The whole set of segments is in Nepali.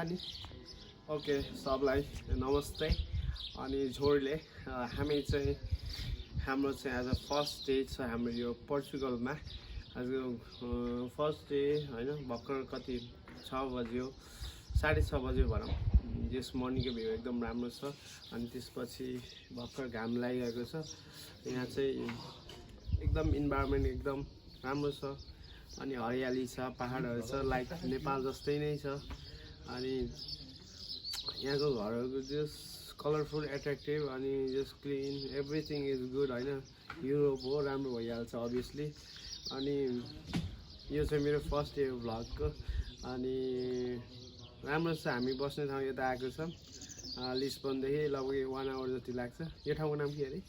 नि ओके सबलाई नमस्ते अनि झोरले हामी चाहिँ हाम्रो चाहिँ आज फर्स्ट डे छ हाम्रो यो पोर्चुगलमा आज फर्स्ट डे हैन भर्खर कति 6 बज्यो 6:30 बज्यो भनौँ यस मर्निङको भ्यू एकदम राम्रो छ अनि त्यसपछि भर्खर घाम लागिरहेको छ यहाँ चाहिँ एकदम इन्भाइरोमेन्ट एकदम राम्रो छ अनि हरियाली छ पहाडहरु छ लाइक नेपाल जस्तै नै छ अनि यहाँको घरहरुको जस्ट कलरफुल एट्र्याक्टिभ अनि just clean everything is good हैन युरोप हो राम्रो भइहाल्छ अभियसली अनि यो चाहिँ मेरो फर्स्ट डे भ्लगको अनि राम्रो छ हामी बस्ने ठाउँ यता आएको छ लिस्बनदेखि लगभग 1 आवर जति लाग्छ यो ठाउँको नाम के अरे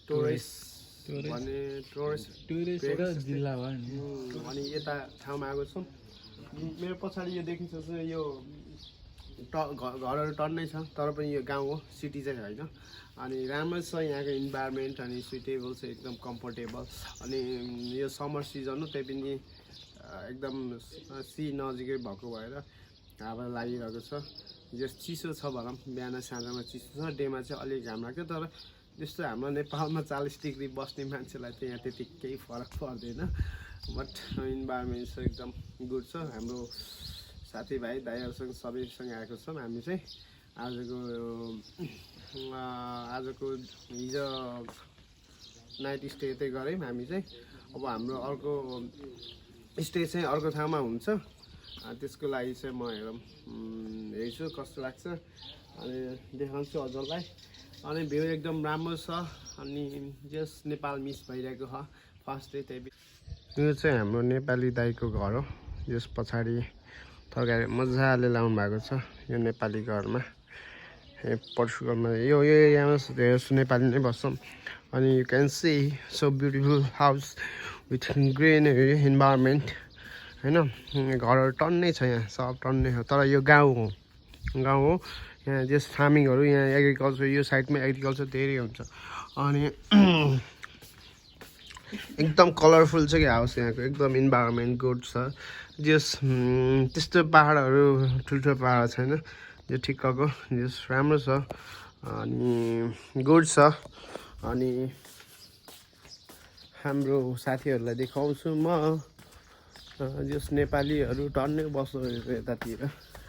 टोरेस भने टोरेस जिल्ला भयो नि अनि यता ठाउँमा आएको छौँ मेरो पछाडि यो देखिन्छ यो घरहरु टन्नै छ तर पनि यो गाउँ हो सिटी चाहिँ हैन अनि राम्रो छ यहाँको इन्भाइरोमेन्ट अनि सुटेबल छ एकदम कम्फर्टेबल अनि यो समर सिजन हो त्यही पनि एकदम सी नजिकै भएको भएर हावा लागिरहेको छ जस चिसो छ भनौँ बिहान साँझमा चिसो छ डेमा चाहिँ अलिक घाम लाग्छ तर जस्तो हाम्रो नेपालमा 40 डिग्री बस्ने मान्छेलाई चाहिँ यहाँ त्यति केही फरक पर्दैन बट इन्भाइरोमेन्ट चाहिँ एकदम गुड छ हाम्रो साथीभाइ दाइहरुसँग सबैसँग आएको छौँ हामी चाहिँ आजको हिजो नाइट स्टे यतै गऱ्यौँ हामी चाहिँ अब हाम्रो अर्को स्टे चाहिँ अर्को ठाउँमा हुन्छ त्यसको लागि चाहिँ म हेर्छु कस्तो लाग्छ अनि देखाउँछु हजुरलाई अनि भ्यू एकदम राम्रो छ अनि जस नेपाल मिस भइरहेको छ फर्स्ट डे त्यही यो चाहिँ हाम्रो नेपाली दाइको घर हो जस पछाडि तरकारी मजाले लाउनु भएको छ यो नेपाली घरमा पोर्चुगलमा यो एरियामा धेरै नेपाली नै बस्छौँ अनि you can see so beautiful house with greenery environment हैन घरहरु टन्नै छ यहाँ सब टन्नै हो तर यो गाउँ हो यहाँ जस फार्मिङहरु यहाँ एग्रिकल्चर यो साइडमा एग्रिकल्चर धेरै हुन्छ अनि एकदम कलरफुल छ कि हाउस यहाँको एकदम इन्भाइरोमेन्ट गुड छ जस त्यस्तो पहाडहरु ठुल्ठुलो पहाड छैन जो ठिक्कको जस राम्रो छ अनि गुड छ अनि हाम्रो साथीहरुलाई देखाउँछु म जस नेपालीहरु टन्नै बस्नु यतातिर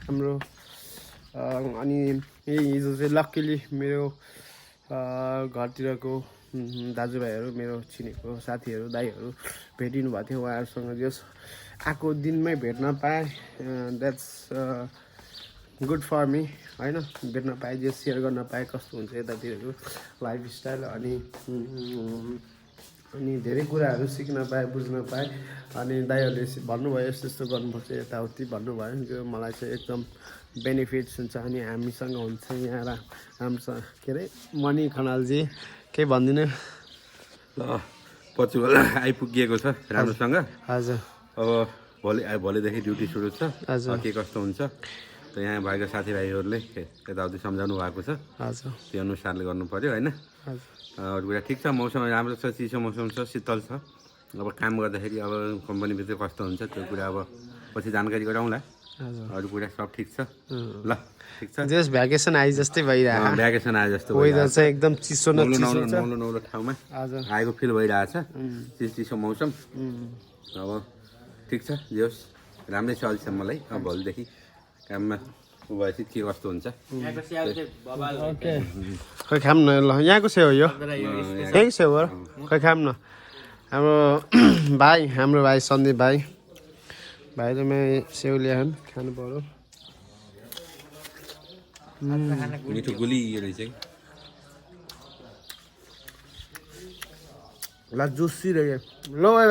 हाम्रो अनि हिजो चाहिँ लक्कीली मेरो घरतिरको दाजुभाइहरु मेरो चिनेको साथीहरु दाइहरु भेटिनु भएको थियो उहाँहरुसँग जस आएको दिनमै भेट्न पाएँ द्याट्स गुड फर मी हैन भेट्न पाएँ जे सेयर गर्न पाएँ कस्तो हुन्छ यतातिरको लाइफस्टाइल अनि धेरै कुराहरु सिक्न पाएँ बुझ्न पाएँ अनि दाइहरुले भन्नुभयो यस्तो यस्तो गर्नुपर्छ यताउति भन्नुभयो जो मलाई चाहिँ एकदम बेनिफिट्स हुन्छ अनि हामीसँग हुन्छ यहाँ हामीसँग के अरे मणि खनालजी केही भनिदिनु ल पोर्चुगल आइपुगिएको छ राम्रोसँग हजुर अब भोलिदेखि ड्युटी सुरु छ हजुर के कस्तो हुन्छ त यहाँ भएका साथीभाइहरूले यताउति सम्झाउनु भएको छ हजुर त्यो अनुसारले गर्नु पर्यो हैन अरू कुरा ठिक छ मौसम राम्रो छ चिसो मौसम छ शीतल छ अब काम गर्दाखेरि अब कम्पनीभित्र कस्तो हुन्छ त्यो कुरा अब पछि जानकारी गराउँला अरू कुरा सब ठिक छ ल ठिक छ जस भ्याकेसन आइ जस्तै भइरहेको भ्याकेसन आए जस्तो वेदर चाहिँ एकदम चिसो न चिसो छ नौलो ठाउँमा हजुर आएको फिल भइरहेछ चिसो मौसम अब ठिक छ जोस् राम्रै छ अहिलेसम्म मलाई अब भोलिदेखि काममा भएपछि के कस्तो हुन्छ खै खाम न ल यहाँको सेउ हो यो यही सेउ हो खै खाम न हाम्रो हाम्रो भाइ सन्दीप भाइ भाइले सेउ ल्याउन् खानु पर्यो मिठो गुली रहेछ ल जुसी रह्यो ल भाइ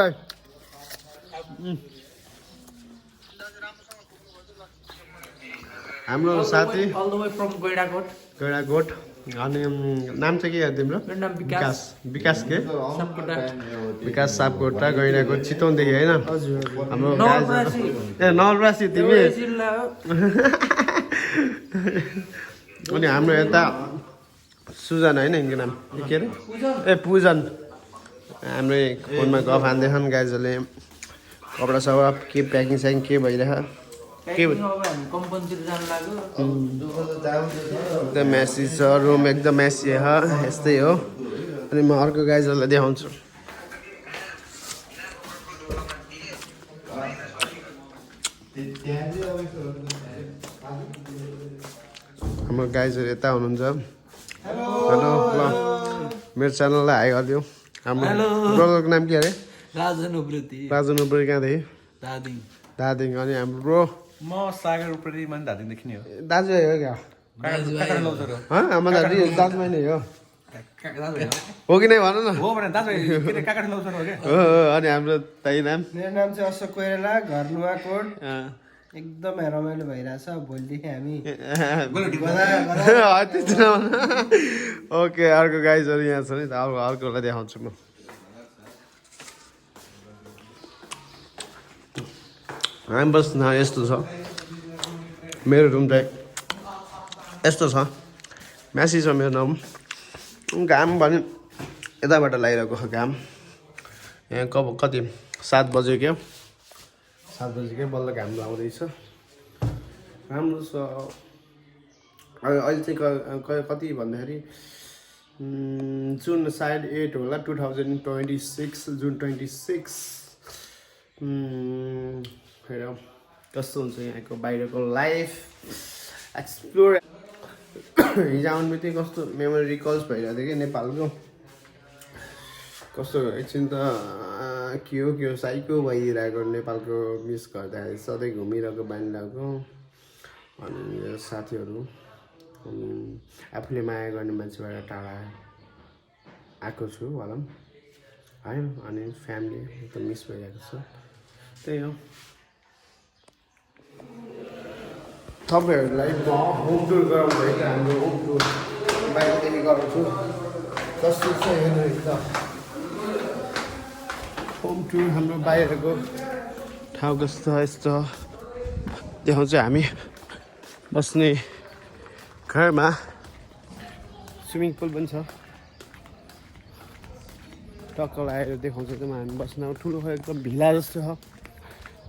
हाम्रो साथी all the way from Gaindakot अनि नाम चाहिँ के हो तिम्रो विकास के विकास सापकोटा गैडाकोट चितवनदेखि होइन हाम्रो नवलपरासी तिमी अनि हाम्रो यता सुजन होइन यिनको नाम के अरे पूजन हाम्रो फोनमा गफ हान्दैछन् गाइजहरूले कपडा सपडा के प्याकिङ स्याकिङ के भइरहेछ प्याकिङ अब हामी कम्पनीतिर जानु लाग्यो एकदम मेसी छ रुम एकदम मेसी हो यस्तै हो अनि म अर्को गाइजहरूलाई देखाउँछु हाम्रो गाइजहरू यता हुनुहुन्छ हेलो ल मेरो च्यानललाई हाई गरिदिउँ हाम्रो ब्रदरको नाम के अरे राजन उप्रेती राजन उप्रेती कहाँदेखि दादिङ दार्जिलिङ अनि हाम्रो ब्रो म सागर उप्रेती मान्छे दार्जिलिङदेखि नि हो दाजुभाइ हो क्या हाम्रो दाजुभाइ नै हो हो कि नै भन न हो भने दाजु काकाठ लौसर हो क्या हो अनि हाम्रो दाइ नाम मेरो नाम चाहिँ अशोक कोइराला घर नुवाकोट एकदम रमाइलो भइरहेछ भोलिदेखि हामी ओके अर्को गाइजहरू यहाँ छ नि त अब अर्कोलाई देखाउँछु म हामी बस्न यस्तो छ मेरो रुम चाहिँ यस्तो छ म्यासी छ मेरो नाम घाम भने यताबाट लागिरहेको घाम यहाँ कति 7 बजे क्या 7 बजी क्या बल्ल घाम लाउँदैछ राम्रो छ अहिले चाहिँ कति भन्दाखेरि जुन सायद 8 होला 2026 जुन 26 हेर कस्तो हुन्छ यहाँको बाहिरको लाइफ एक्सप्लोर हिजो आउनु बित्तिकै कस्तो मेमोरी रिकल्स भइरहेको थियो कि नेपालको कस्तो एकछिन त के हो साइको भइरहेको नेपालको मिस गर्दाखेरि सधैँ घुमिरहेको बानिरहेको अनि साथीहरू आफूले माया गर्ने मान्छेबाट टाढा आएको छु होला है अनि फ्यामिली एकदम मिस भइरहेको छ त्यही हो तपाईँहरूलाई म होम टुर गराउनु भयो कि हाम्रो होम टुर बाहिरदेखि गराउँछु कस्तो छ हेर्नु एकदम होम टुर हाम्रो बाहिरको ठाउँ कस्तो यस्तो देखाउँछ हामी बस्ने घरमा स्विमिङ पुल पनि छ टक्क लगाएर देखाउँछ एकदम हामी बस्न ठुलो एकदम भिला जस्तो छ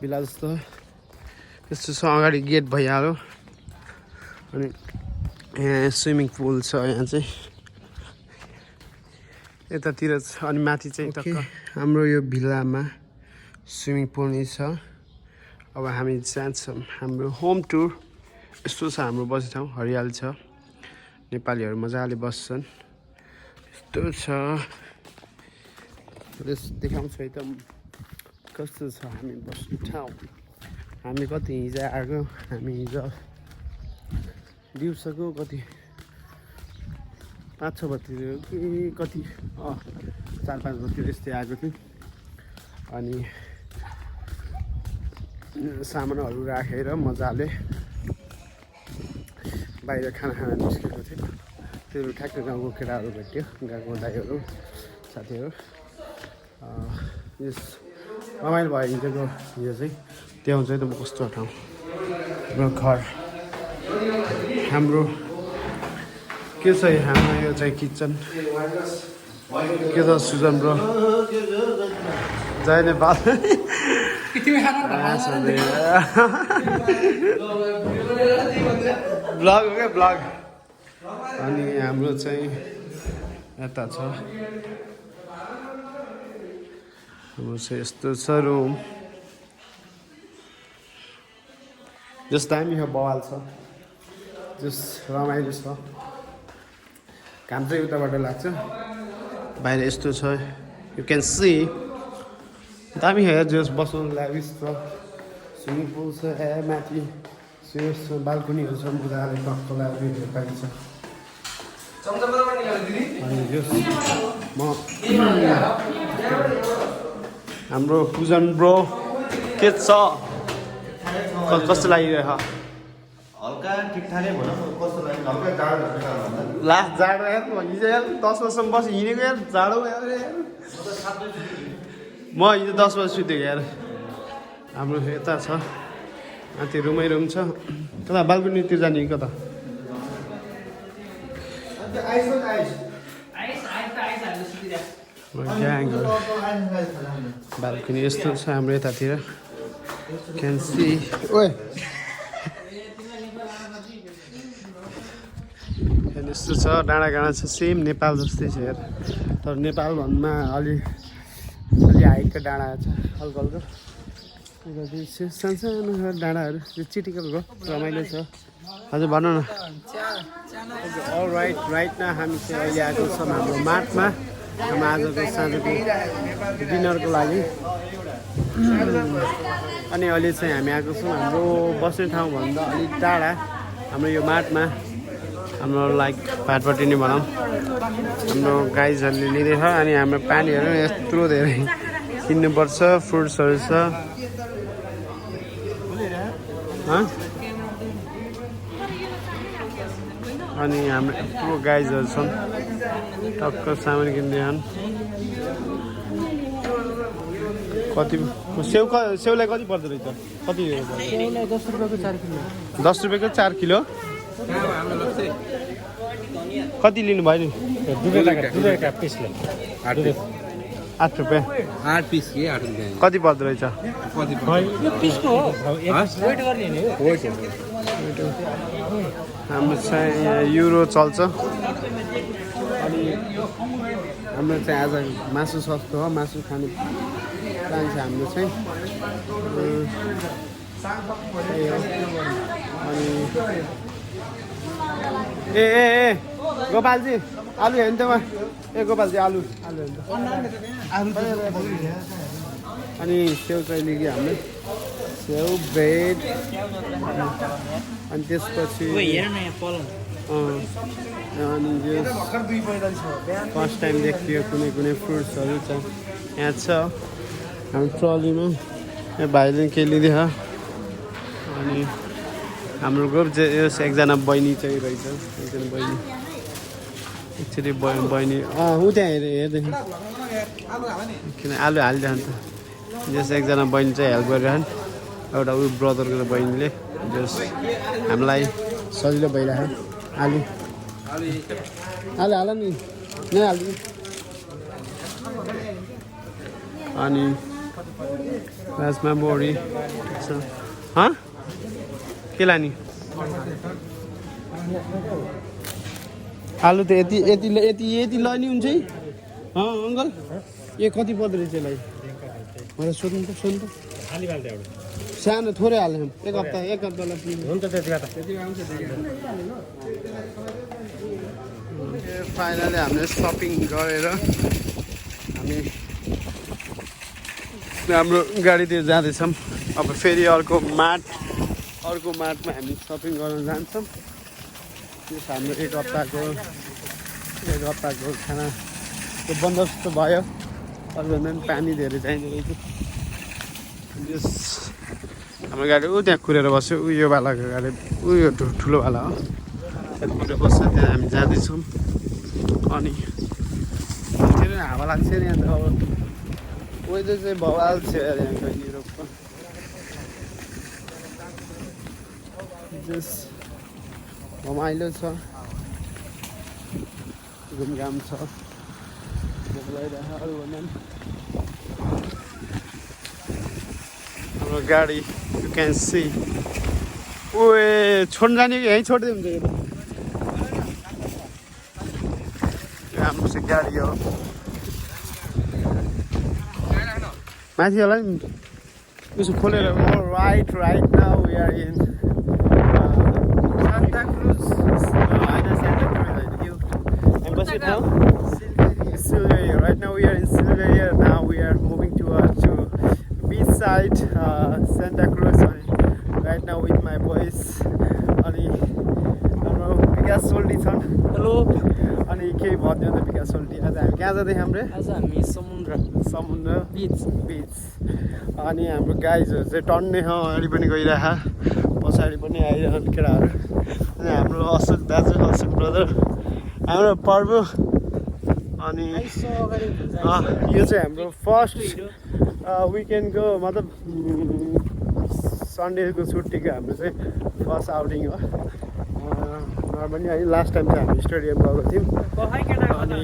भिला जस्तो यस्तो छ अगाडि गेट भइहाल्यो अनि यहाँ स्विमिङ पुल छ यहाँ चाहिँ यतातिर छ अनि माथि चाहिँ टक्क हाम्रो यो भिल्लामा स्विमिङ पुल नै छ अब हामी जान्छौँ हाम्रो होम टुर यस्तो छ हाम्रो बस्ने ठाउँ हरियाली छ नेपालीहरू मजाले बस्छन् यस्तो छ देखाउँछु एकदम कस्तो छ हामी बस्ने ठाउँ हामी कति हिजो आएको हामी हिजो दिउँसोको कति 5-6 बजीतिर कि कति 4-5 बजीतिर यस्तै आएको थियो अनि सामानहरू राखेर मजाले बाहिर खाना खान निस्केको थियो त्यो ठ्याक्कै गाउँको केटाहरू भेट्यो गाउँको दाइहरू साथीहरू यस रमाइलो भयो हिजोको हिजो चाहिँ त्यो हुन्छ एकदम कस्तो ठाउँ हाम्रो घर हाम्रो के छ हाम्रो यो चाहिँ किचन के छ सुजन ब्रो जय नेपाल ब्लग हो क्या ब्लग अनि हाम्रो चाहिँ यता छ हाम्रो चाहिँ यस्तो छ रुम जस दामी हो बवाल छ जस रमाइलो छ घाम चाहिँ उताबाट लाग्छ बाहिर यस्तो छ यु क्यान सी दामी हो जस बस्नु लागि छ स्विमिङ पुल छ माथि स्विमिङ बाल्कनीहरू छ मजाले टक्क लागि पाइन्छ अनि जस म हाम्रो पूजन ब्रो के छ कस्तो लागिरहेछ हल्का ठिकठाकै भनौँ कस्तो लाग्यो हल्का जाडो लास्ट जाडो यार हिजो यार 10 बजीसम्म बस हिँडेको यार जाडो यार म हिजो 10 बजी सुतेको यार हाम्रो यता छ माथि रुमै रुम छ कता बाल्कनीतिर जाने कि कता बाल्कनी यस्तो छ हाम्रो यतातिर क्यान सी ओए यस्तो छ डाँडाकाँडा छ सेम नेपाल जस्तै छ हेर तर नेपाल भन्दा अलि हाइटको डाँडा छ हल्का हल्का सानो डाँडाहरू यो चिटिकलको रमाइलो छ हजुर भन्नु न अल राइट न हामी चाहिँ अहिले आएको छौँ हाम्रो माटमा हामी आजको साँझको डिनरको लागि अनि अहिले चाहिँ हामी आएको छौँ हाम्रो बस्ने ठाउँभन्दा अलिक टाढा हाम्रो यो माटमा हाम्रो लाइक भाटपट्टि नै भनौँ हाम्रो गाइजहरूले लिँदैछ अनि हाम्रो पानीहरू यत्रो धेरै किन्नुपर्छ फ्रुट्सहरू छ अनि हाम्रो यत्रो गाइजहरू छन् टक्क सामान किन्दैछन् कति सेउलाई कति पर्दो रहेछ कति 10 रुपियाँको 4 किलो कति लिनु भयो नि 8 रुपियाँ 8 पिस के 8 रुपियाँ कति पर्दो रहेछ हाम्रो चाहिँ यहाँ युरो चल्छ अनि हाम्रो चाहिँ आज मासु सस्तो हो मासु खानु प्लान छ हाम्रो चाहिँ अनि ए गोपालजी आलु हेर्नु त ए गोपालजी आलु हेर्नु अनि सेउ चाहिँ लियो हामीले सेउ ब्रेड अनि त्यसपछि अनि यो फर्स्ट टाइम देखियो कुनै फ्रुट्सहरू छ यहाँ छ हाम्रो ट्रलीमा यहाँ भाइले के लिँदैछ अनि हाम्रो ग्रुप चाहिँ यस एकजना बहिनी चाहिँ रहेछ एकजना बहिनी एक्चुली बहिनी ऊ त्यहाँ हेर्दै किन आलु हालिदियो अन्त जस एकजना बहिनी चाहिँ हेल्प गरिरहन् एउटा उयो ब्रदरको बहिनीले जस हामीलाई सजिलो भइरहेको आलु हाल नि नै हाल्नु अनि लास्टमा बोडी छ के लाने आलु त यति लनी हुन्छ है अङ्कल यो कति पर्दो रहेछ यसलाई मलाई सोध्नु त सानो थोरै हाल्ने एक हप्तालाई हुन्छ फाइनली हामीले सपिङ गरेर हामी हाम्रो गाडीतिर जाँदैछौँ अब फेरि अर्को माटमा हामी सपिङ गर्न जान्छौँ त्यस हाम्रो एक हप्ताको खानाको बन्दोबस्त भयो अरूभन्दा पनि पानी धेरै चाहिँदो रहेछ त्यस हाम्रो गाडी त्यहाँ कुरेर बस्यो योवालाको गाडी उयो ठुलोवाला हो त्यहाँ कुरेर बस्छ त्यहाँ हामी जाँदैछौँ अनि धेरै हावा लाग्छ नि अन्त अब वेदर चाहिँ भवाल छ यहाँको युरोपको जस रमाइलो छ घुमघाम छ हाम्रो गाडी यु क्यान सी ओए छोड्नु जाने यहीँ छोड्दै हुन्छ यो हाम्रो चाहिँ गाडी हो माथि होला नि उसो खोलेर right now we are in Santa Cruz. Santa Cruz. What's it now? Silveria. Right now we are in Silveria. Now we are moving to beach side, Santa Cruz. Right now with my boys. अनि हाम्रो विकास सोल्टी छन् हेलो अनि केही भन्दैन त विकास सोल्टी आज हामी कहाँ जाँदै हाम्रो आज हामी समुद्र बिच अनि हाम्रो गाइजहरू चाहिँ टन्ने अगाडि पनि गइरह पछाडि पनि आइरहन् केटाहरू अनि हाम्रो अशोक दाजु अशोक ब्रदर हाम्रो पर्व अनि यो चाहिँ हाम्रो फर्स्ट विकेन्डको मतलब सन्डेको छुट्टीको हाम्रो चाहिँ फर्स्ट आउटिङ हो नर्मली है लास्ट टाइम चाहिँ हामी स्टेडियम गएको थियौँ अनि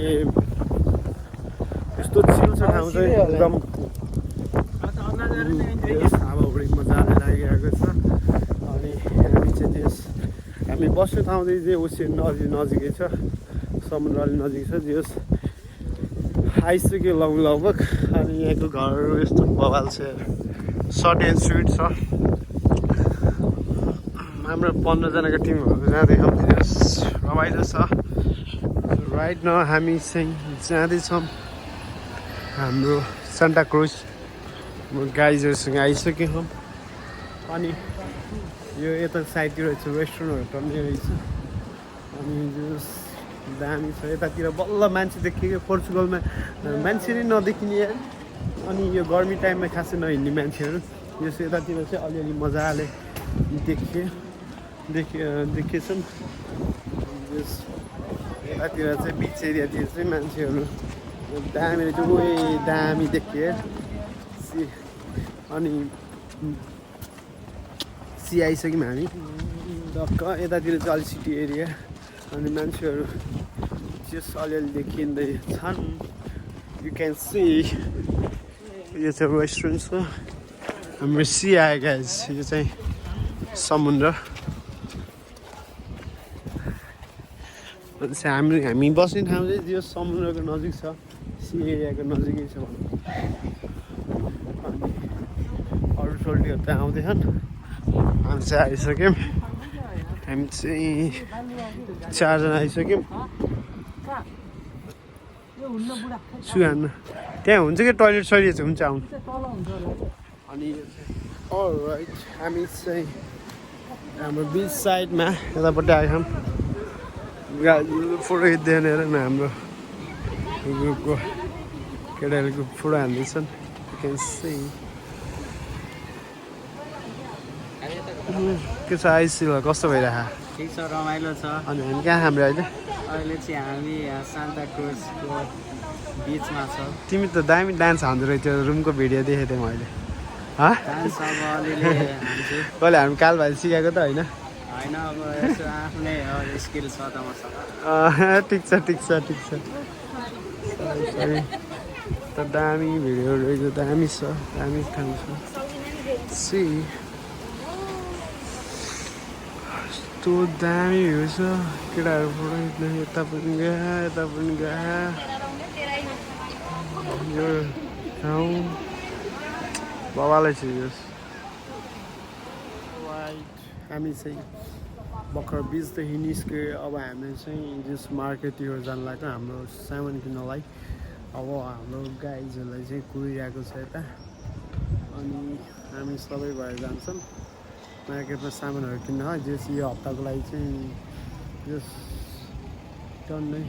यस्तो चिल छ ठाउँ चाहिँ एकदम हावाहुरी मजाले लागिरहेको छ अनि हामी चाहिँ हामी बस्ने ठाउँ चाहिँ ओसियन नजिकै छ समुद्र अलि नजिक छ जे होस् आइसक्यो लगभग अनि यहाँको घरहरू यस्तो बवाल छ सर्ट एन्ड स्विट छ हाम्रो 15जनाको टिमहरू जाँदैछौँ रमाइलो छ राइट न हामी चाहिँ जाँदैछौँ हाम्रो सान्टा क्रुज गाइजहरूसँग आइसक्यौँ अनि यो यता साइडतिर चाहिँ रेस्टुरेन्टहरू टन्ने रहेछ अनि जस दामी छ यतातिर बल्ल मान्छे देखियो पोर्चुगलमा मान्छे नै नदेखिने अनि यो गर्मी टाइममा खासै नहिँड्ने मान्छेहरू यस यतातिर चाहिँ अलिअलि मजाले देखेछन् यस यतातिर चाहिँ बिच एरियातिर चाहिँ मान्छेहरू दामी रहेछ दामी देखिए अनि आइसक्यौँ हामी धक्क यतातिर चाहिँ अलि सिटी एरिया अनि मान्छेहरू जस अलिअलि देखिँदैछन् यु क्यान सी यो चाहिँ रेस्टुरेन्ट छ हाम्रो सी आयो गाइज यो चाहिँ समुद्र हामी बस्ने ठाउँ चाहिँ यो समुद्रको नजिक छ सी एरियाको नजिकै छ भनौँ अनि अरू सोल्टीहरू त आउँदैछन् हामी चाहिँ आइसक्यौँ हामी चाहिँ 4 जना आइसक्यौँ सुहान त्यहाँ हुन्छ कि टोइलेट सइलेट हुन्छ आउनु अनि अलराइट हामी चाहिँ हाम्रो बिच साइडमा यतापट्टि आएछौँ फोटो खिच्दैन हेर न हाम्रो ग्रुपको केटाहरूको फोटो हान्दैछन् के छ आइसिल कस्तो भइरहेको ठिक छ रमाइलो छ अनि हामी कहाँ हाम्रो अहिले अहिले चाहिँ हामी यहाँ सान्ता क्रुजको बिचमा छ तिमी त दामी डान्स हान्दो रहेछ रुमको भिडियो देखेँ थिएँ मैले डान्स अब अलिअलि हान्छु कसले हामी काल भाइ सिकाएको त होइन होइन अब यसो आफ्नै स्किल छ त मसँग ठिक छ सरी त दामी भिडियो रहेछ दामी छ दामी ठाउँ छ सी यस्तो दामी भ्यू छ केटाहरू फोटो खिच्न यता पनि गए यो ठाउँ बवालै छ यो हामी चाहिँ भर्खर बिचदेखि निस्क्यो अब हामी चाहिँ जस मार्केटतिर जानु लाग्यो हाम्रो सामान किन्नलाई अब हाम्रो गाइजहरूलाई चाहिँ कुरिरहेको छ यता अनि हामी सबै भएर जान्छौँ मार्केटमा सामानहरू किन्न जस यो हप्ताको लागि चाहिँ जस टन्नै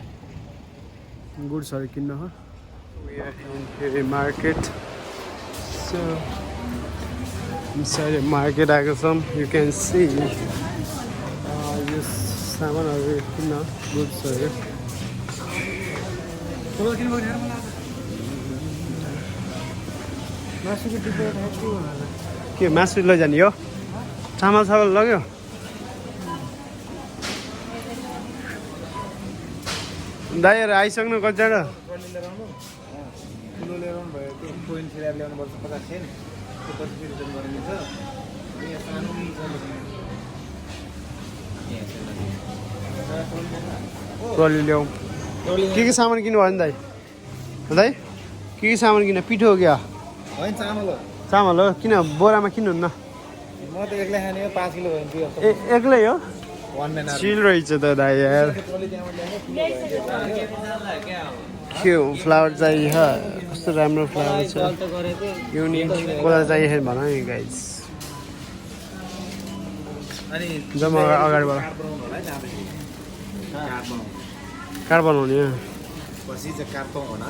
गुड्सहरू किन्न हो market so inside the market आएको छौँ you can see यो सामानहरू किन्न गुड्सहरू के मासु लैजाने हो चामल सामल लग्यो दाइहरू आइसक्नु कतिजना ट्रली ल्याउँ के सामान किन्नु भयो नि दाइ दाइ के सामान किन पिठो हो क्या होइन चामल हो चामल हो किन बोरामा किन्नुहुन्न म त एक्लै खाने हो 5 किलो भयो एक्लै हो 1 man चिल रहेछ त दाइ यार के हो फ्लावर चाहिए कस्तो राम्रो फ्लावर छ युनिक कसलाई चाहिए भन नि गाइज अनि जम्मा अगाडिबाट कार बनाउने पछि चाहिँ काट्छौँ होला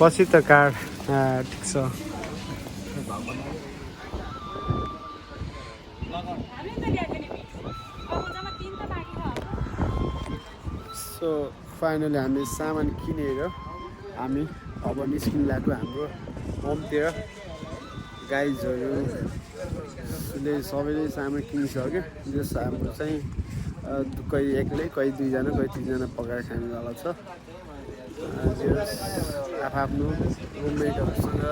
पछि त कार ठिक छ सो फाइनली हामी सामान किनेर हामी अब निस्किनु लाग्यो हाम्रो होमतिर गाइजहरूले सबैले सामान किनिसक्यो जस हाम्रो चाहिँ कहीँ एक्लै कहीँ 2 जना कहीँ 3 जना पकाएर खानेवाला छ आफ्नो रुममेटहरूसँग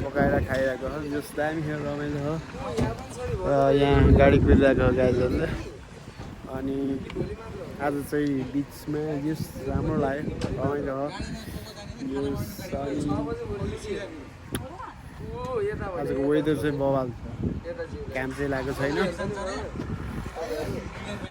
पकाएर खाइरहेको छ जस दामी रमाइलो हो र यहाँ गाडी कुदिरहेको गाइजहरूले अनि आज चाहिँ बिचमा यस राम्रो लाग्यो रमाइलो हो यस अनि आजको वेदर चाहिँ बवाल छ काम चाहिँ लागेको छैन